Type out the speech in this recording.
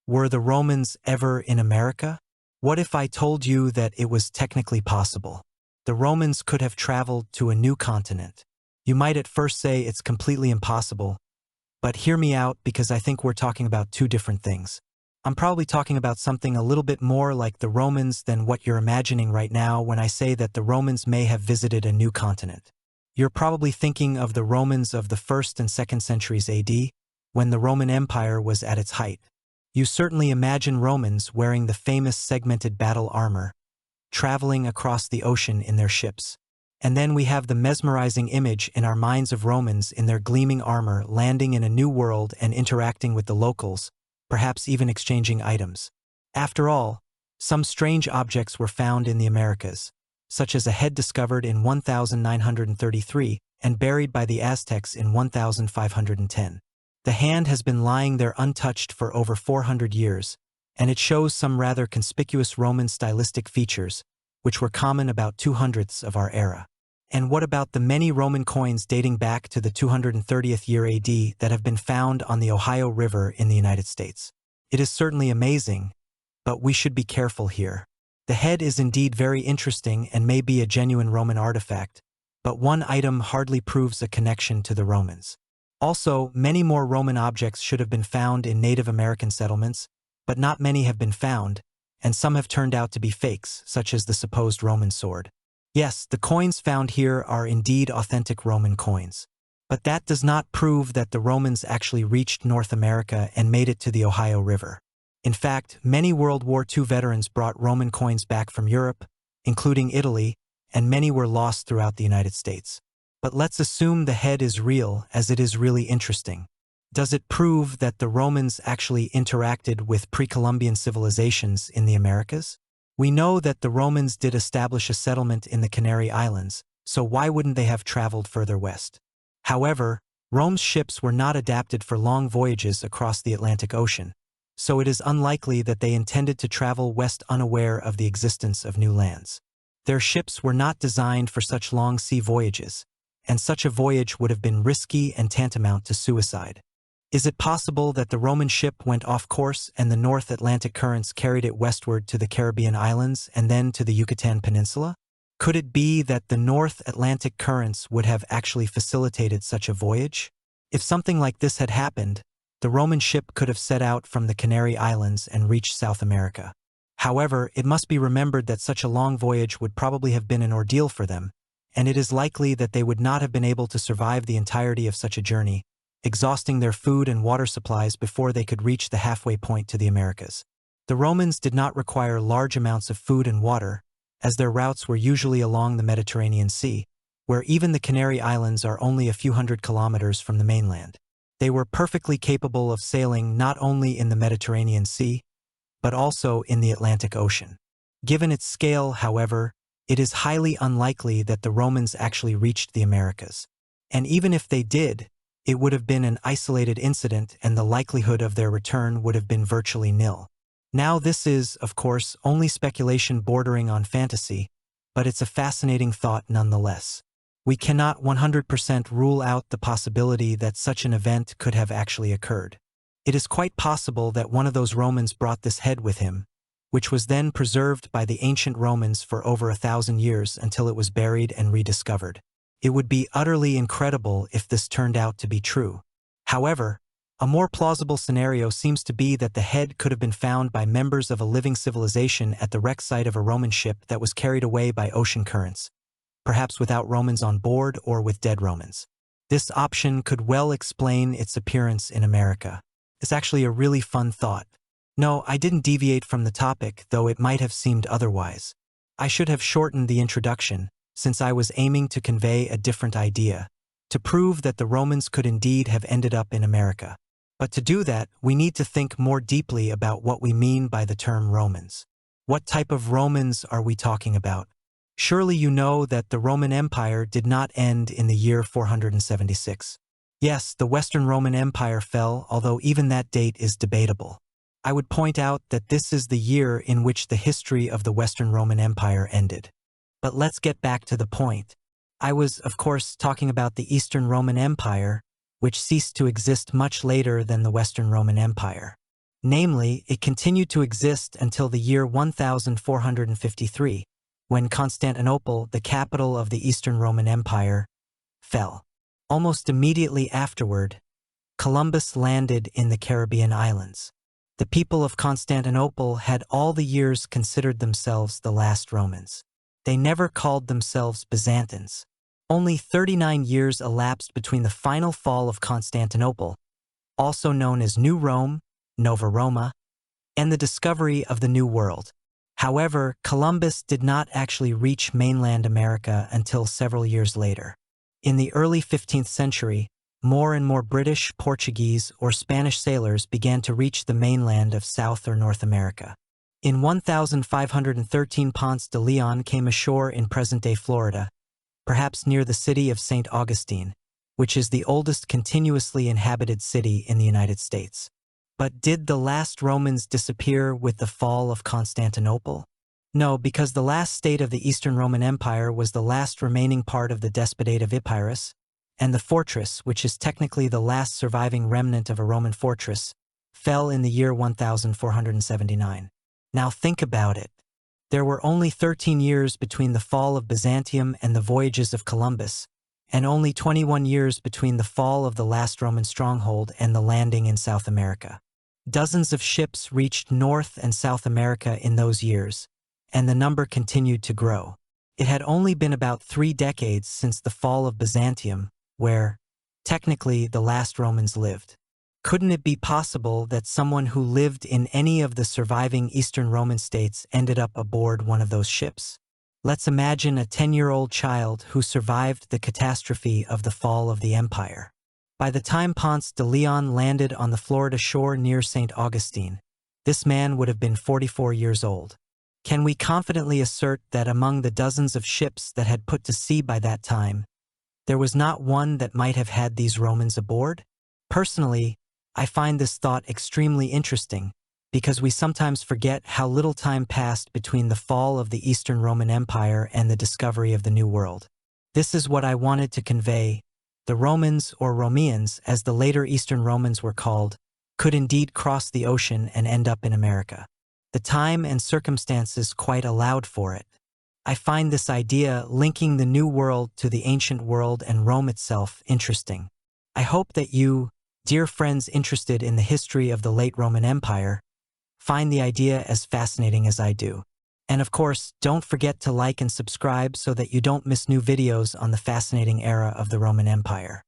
Were the Romans ever in America? What if I told you that it was technically possible? The Romans could have traveled to a new continent. You might at first say it's completely impossible, but hear me out because I think we're talking about two different things. I'm probably talking about something a little bit more like the Romans than what you're imagining right now when I say that the Romans may have visited a new continent. You're probably thinking of the Romans of the 1st and 2nd centuries AD, when the Roman Empire was at its height. You certainly imagine Romans wearing the famous segmented battle armor, traveling across the ocean in their ships. And then we have the mesmerizing image in our minds of Romans in their gleaming armor landing in a new world and interacting with the locals, perhaps even exchanging items. After all, some strange objects were found in the Americas, such as a head discovered in 1933 and buried by the Aztecs in 1510. The hand has been lying there untouched for over 400 years, and it shows some rather conspicuous Roman stylistic features, which were common about 200ths of our era. And what about the many Roman coins dating back to the 230th year AD that have been found on the Ohio River in the United States? It is certainly amazing, but we should be careful here. The head is indeed very interesting and may be a genuine Roman artifact, but one item hardly proves a connection to the Romans. Also, many more Roman objects should have been found in Native American settlements, but not many have been found, and some have turned out to be fakes, such as the supposed Roman sword. Yes, the coins found here are indeed authentic Roman coins. But that does not prove that the Romans actually reached North America and made it to the Ohio River. In fact, many World War II veterans brought Roman coins back from Europe, including Italy, and many were lost throughout the United States. But let's assume the head is real, as it is really interesting. Does it prove that the Romans actually interacted with pre-Columbian civilizations in the Americas? We know that the Romans did establish a settlement in the Canary Islands, so why wouldn't they have traveled further west? However, Rome's ships were not adapted for long voyages across the Atlantic Ocean, so it is unlikely that they intended to travel west unaware of the existence of new lands. Their ships were not designed for such long sea voyages, and such a voyage would have been risky and tantamount to suicide. Is it possible that the Roman ship went off course and the North Atlantic currents carried it westward to the Caribbean islands and then to the Yucatan Peninsula? Could it be that the North Atlantic currents would have actually facilitated such a voyage? If something like this had happened, the Roman ship could have set out from the Canary Islands and reached South America. However, it must be remembered that such a long voyage would probably have been an ordeal for them, and it is likely that they would not have been able to survive the entirety of such a journey, exhausting their food and water supplies before they could reach the halfway point to the Americas. The Romans did not require large amounts of food and water, as their routes were usually along the Mediterranean Sea, where even the Canary Islands are only a few hundred kilometers from the mainland. They were perfectly capable of sailing not only in the Mediterranean Sea, but also in the Atlantic Ocean. Given its scale, however, it is highly unlikely that the Romans actually reached the Americas. And even if they did, it would have been an isolated incident and the likelihood of their return would have been virtually nil. Now this is, of course, only speculation bordering on fantasy, but it's a fascinating thought nonetheless. We cannot 100% rule out the possibility that such an event could have actually occurred. It is quite possible that one of those Romans brought this head with him, which was then preserved by the ancient Romans for over 1,000 years until it was buried and rediscovered. It would be utterly incredible if this turned out to be true. However, a more plausible scenario seems to be that the head could have been found by members of a living civilization at the wreck site of a Roman ship that was carried away by ocean currents, perhaps without Romans on board or with dead Romans. This option could well explain its appearance in America. It's actually a really fun thought. No, I didn't deviate from the topic, though it might have seemed otherwise. I should have shortened the introduction, since I was aiming to convey a different idea, to prove that the Romans could indeed have ended up in America. But to do that, we need to think more deeply about what we mean by the term Romans. What type of Romans are we talking about? Surely you know that the Roman Empire did not end in the year 476. Yes, the Western Roman Empire fell, although even that date is debatable. I would point out that this is the year in which the history of the Western Roman Empire ended. But let's get back to the point. I was, of course, talking about the Eastern Roman Empire, which ceased to exist much later than the Western Roman Empire. Namely, it continued to exist until the year 1453, when Constantinople, the capital of the Eastern Roman Empire, fell. Almost immediately afterward, Columbus landed in the Caribbean islands. The people of Constantinople had all the years considered themselves the last Romans. They never called themselves Byzantines. Only 39 years elapsed between the final fall of Constantinople, also known as New Rome, Nova Roma, and the discovery of the New World. However, Columbus did not actually reach mainland America until several years later. In the early 15th century, more and more British, Portuguese, or Spanish sailors began to reach the mainland of South or North America. In 1513, Ponce de Leon came ashore in present-day Florida, perhaps near the city of St. Augustine, which is the oldest continuously inhabited city in the United States. But did the last Romans disappear with the fall of Constantinople? No, because the last state of the Eastern Roman Empire was the last remaining part of the Despotate of Epirus, and the fortress, which is technically the last surviving remnant of a Roman fortress, fell in the year 1479. Now think about it. There were only 13 years between the fall of Byzantium and the voyages of Columbus, and only 21 years between the fall of the last Roman stronghold and the landing in South America. Dozens of ships reached North and South America in those years, and the number continued to grow. It had only been about 3 decades since the fall of Byzantium, where, technically, the last Romans lived. Couldn't it be possible that someone who lived in any of the surviving Eastern Roman states ended up aboard one of those ships? Let's imagine a 10-year-old child who survived the catastrophe of the fall of the empire. By the time Ponce de Leon landed on the Florida shore near St. Augustine, this man would have been 44 years old. Can we confidently assert that among the dozens of ships that had put to sea by that time, there was not one that might have had these Romans aboard? Personally, I find this thought extremely interesting because we sometimes forget how little time passed between the fall of the Eastern Roman Empire and the discovery of the New World. This is what I wanted to convey. The Romans, or Romeans, as the later Eastern Romans were called, could indeed cross the ocean and end up in America. The time and circumstances quite allowed for it. I find this idea linking the New World to the ancient world and Rome itself interesting. I hope that you, dear friends interested in the history of the late Roman Empire, find the idea as fascinating as I do. And of course, don't forget to like and subscribe so that you don't miss new videos on the fascinating era of the Roman Empire.